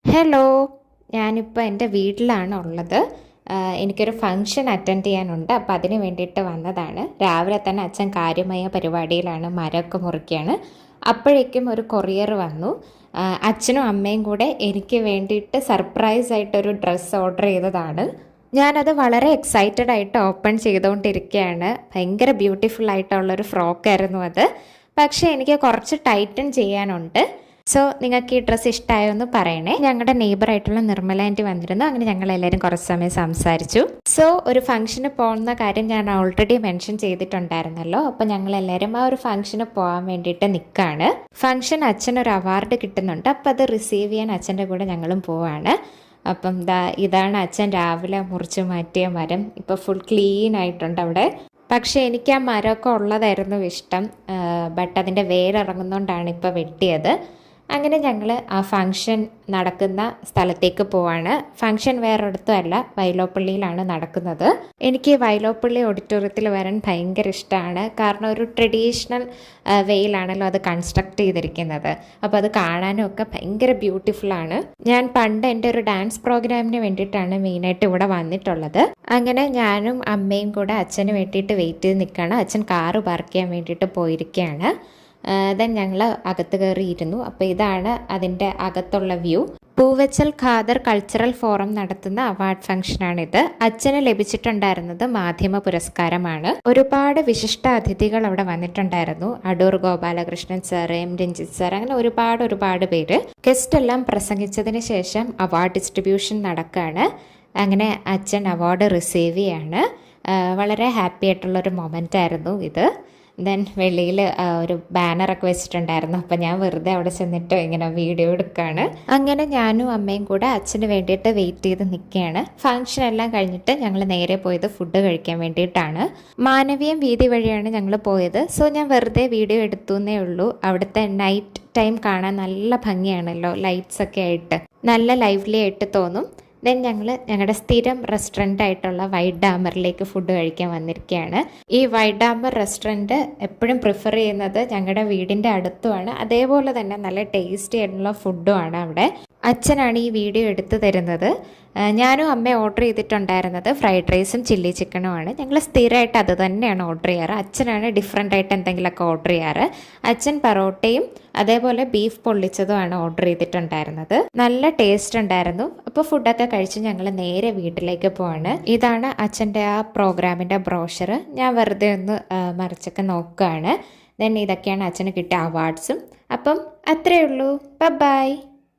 Hello, ഞാനിപ്പോൾ എൻ്റെ വീട്ടിലാണ് ഉള്ളത്. എനിക്കൊരു ഫംഗ്ഷൻ അറ്റൻഡ് ചെയ്യാനുണ്ട്. അപ്പോൾ അതിന് വേണ്ടിയിട്ട് വന്നതാണ്. രാവിലെ തന്നെ അച്ഛൻ കാര്യമായ പരിപാടിയിലാണ്, മരമൊക്കെ മുറിക്കുകയാണ്. അപ്പോഴേക്കും ഒരു കൊറിയർ വന്നു. അച്ഛനും അമ്മയും കൂടെ എനിക്ക് വേണ്ടിയിട്ട് സർപ്രൈസ് ആയിട്ടൊരു ഡ്രസ്സ് ഓർഡർ ചെയ്തതാണ്. ഞാനത് വളരെ എക്സൈറ്റഡ് ആയിട്ട് ഓപ്പൺ ചെയ്തുകൊണ്ടിരിക്കുകയാണ്. ഭയങ്കര ബ്യൂട്ടിഫുൾ ആയിട്ടുള്ളൊരു ഫ്രോക്കായിരുന്നു അത്. പക്ഷേ എനിക്ക് കുറച്ച് ടൈറ്റൻ ചെയ്യാനുണ്ട്. സോ നിങ്ങൾക്ക് ഈ ഡ്രസ്സ് ഇഷ്ടമായോ എന്ന് പറയണേ. ഞങ്ങളുടെ നെയ്ബറായിട്ടുള്ള നിർമ്മല ആൻറ്റി വന്നിരുന്നു. അങ്ങനെ ഞങ്ങൾ എല്ലാവരും കുറച്ച് സമയം സംസാരിച്ചു. സോ ഒരു ഫംഗ്ഷന് പോകുന്ന കാര്യം ഞാൻ ഓൾറെഡി മെൻഷൻ ചെയ്തിട്ടുണ്ടായിരുന്നല്ലോ. അപ്പോൾ ഞങ്ങൾ എല്ലാവരും ആ ഒരു ഫംഗ്ഷന് പോകാൻ വേണ്ടിയിട്ട് നിൽക്കുകയാണ്. ഫംഗ്ഷൻ അച്ഛനൊരു അവാർഡ് കിട്ടുന്നുണ്ട്. അപ്പോൾ അത് റിസീവ് ചെയ്യാൻ അച്ഛൻ്റെ കൂടെ ഞങ്ങളും പോവാണ്. അപ്പം ഇതാണ് അച്ഛൻ രാവിലെ മുറിച്ച് മാറ്റിയ മരം. ഇപ്പോൾ ഫുൾ ക്ലീൻ ആയിട്ടുണ്ട് അവിടെ. പക്ഷേ എനിക്ക് ആ മരമൊക്കെ ഉള്ളതായിരുന്നു ഇഷ്ടം. ബട്ട് അതിൻ്റെ വേരിറങ്ങുന്നതുകൊണ്ടാണ് ഇപ്പോൾ വെട്ടിയത്. അങ്ങനെ ഞങ്ങൾ ആ ഫംഗ്ഷൻ നടക്കുന്ന സ്ഥലത്തേക്ക് പോവാണ്. ഫംഗ്ഷൻ വേറൊരിടത്തും അല്ല, വൈലോപ്പള്ളിയിലാണ് നടക്കുന്നത്. എനിക്ക് വൈലോപ്പള്ളി ഓഡിറ്റോറിയത്തിൽ വരാൻ ഭയങ്കര ഇഷ്ടമാണ്. കാരണം ഒരു ട്രഡീഷണൽ വേയിലാണല്ലോ അത് കൺസ്ട്രക്ട് ചെയ്തിരിക്കുന്നത്. അപ്പോൾ അത് കാണാനും ഒക്കെ ഭയങ്കര ബ്യൂട്ടിഫുള്ളാണ്. ഞാൻ പണ്ട് എൻ്റെ ഒരു ഡാൻസ് പ്രോഗ്രാമിന് വേണ്ടിയിട്ടാണ് മെയിനായിട്ട് ഇവിടെ വന്നിട്ടുള്ളത്. അങ്ങനെ ഞാനും അമ്മയും കൂടെ അച്ഛന് വേണ്ടിയിട്ട് വെയിറ്റ് ചെയ്ത് നിൽക്കുകയാണ്. അച്ഛൻ കാറ് പാർക്ക് ചെയ്യാൻ വേണ്ടിയിട്ട് പോയിരിക്കുകയാണ്. ദെൻ ഞങ്ങൾ അകത്ത് കയറിയിരുന്നു. അപ്പോൾ ഇതാണ് അതിൻ്റെ അകത്തുള്ള view. Poovachal Khader cultural forum നടത്തുന്ന അവാർഡ് ഫംഗ്ഷനാണിത്. അച്ഛന് ലഭിച്ചിട്ടുണ്ടായിരുന്നത് മാധ്യമ പുരസ്കാരമാണ്. ഒരുപാട് വിശിഷ്ട അതിഥികൾ അവിടെ വന്നിട്ടുണ്ടായിരുന്നു. Adoor Gopalakrishnan sir, M Ranjith sir, അങ്ങനെ ഒരുപാട് പേര്. ഗസ്റ്റ് എല്ലാം പ്രസംഗിച്ചതിന് ശേഷം അവാർഡ് ഡിസ്ട്രിബ്യൂഷൻ നടക്കുകയാണ്. അങ്ങനെ അച്ഛൻ അവാർഡ് റിസീവ് ചെയ്യാണ്. വളരെ ഹാപ്പി ആയിട്ടുള്ളൊരു മൊമെൻ്റ് ആയിരുന്നു ഇത്. ദെൻ വെളിയിൽ ഒരു ബാനറൊക്കെ വെച്ചിട്ടുണ്ടായിരുന്നു. അപ്പം ഞാൻ വെറുതെ അവിടെ ചെന്നിട്ട് ഇങ്ങനെ വീഡിയോ എടുക്കുകയാണ്. അങ്ങനെ ഞാനും അമ്മയും കൂടെ അച്ഛന് വേണ്ടിയിട്ട് വെയിറ്റ് ചെയ്ത് നിൽക്കുകയാണ്. ഫംഗ്ഷൻ എല്ലാം കഴിഞ്ഞിട്ട് ഞങ്ങൾ നേരെ പോയത് ഫുഡ് കഴിക്കാൻ വേണ്ടിയിട്ടാണ്. മാനവീയം വീതി വഴിയാണ് ഞങ്ങൾ പോയത്. സോ ഞാൻ വെറുതെ വീഡിയോ എടുത്തു എന്നേ ഉള്ളൂ. അവിടുത്തെ നൈറ്റ് ടൈം കാണാൻ നല്ല ഭംഗിയാണല്ലോ, ലൈറ്റ്സ് ഒക്കെ ആയിട്ട് നല്ല ലൈവ്ലി ആയിട്ട് തോന്നും. ദെൻ ഞങ്ങൾ ഞങ്ങളുടെ സ്ഥിരം റെസ്റ്റോറൻ്റ് ആയിട്ടുള്ള വൈറ്റ് ഡാമറിലേക്ക് ഫുഡ് കഴിക്കാൻ വന്നിരിക്കുകയാണ്. ഈ വൈറ്റ് ഡാമർ റെസ്റ്റോറൻറ്റ് എപ്പോഴും പ്രിഫർ ചെയ്യുന്നത് ഞങ്ങളുടെ വീടിൻ്റെ അടുത്തുമാണ്. അതേപോലെ തന്നെ നല്ല ടേസ്റ്റി ആയിട്ടുള്ള ഫുഡുമാണ് അവിടെ. അച്ഛനാണ് ഈ വീഡിയോ എടുത്തു തരുന്നത്. ഞാനും അമ്മ ഓർഡർ ചെയ്തിട്ടുണ്ടായിരുന്നത് ഫ്രൈഡ് റൈസും ചില്ലി ചിക്കനുമാണ്. ഞങ്ങൾ സ്ഥിരമായിട്ട് അത് തന്നെയാണ് ഓർഡർ ചെയ്യാറ്. അച്ഛനാണ് ഡിഫറെൻ്റ് ആയിട്ട് എന്തെങ്കിലുമൊക്കെ ഓർഡർ ചെയ്യാറ്. അച്ഛൻ പൊറോട്ടയും അതേപോലെ ബീഫ് പൊള്ളിച്ചതുമാണ് ഓർഡർ ചെയ്തിട്ടുണ്ടായിരുന്നത്. നല്ല ടേസ്റ്റ് ഉണ്ടായിരുന്നു. അപ്പോൾ ഫുഡൊക്കെ കഴിച്ച് ഞങ്ങൾ നേരെ വീട്ടിലേക്ക് പോവാണ്. ഇതാണ് അച്ഛൻ്റെ ആ പ്രോഗ്രാമിൻ്റെ ബ്രോഷർ. ഞാൻ വെറുതെ ഒന്ന് മറിച്ചൊക്കെ നോക്കുകയാണ്. ദെൻ ഇതൊക്കെയാണ് അച്ഛന് കിട്ടിയ അവാർഡ്സും. അപ്പം അത്രയേ ഉള്ളൂ. ബൈ.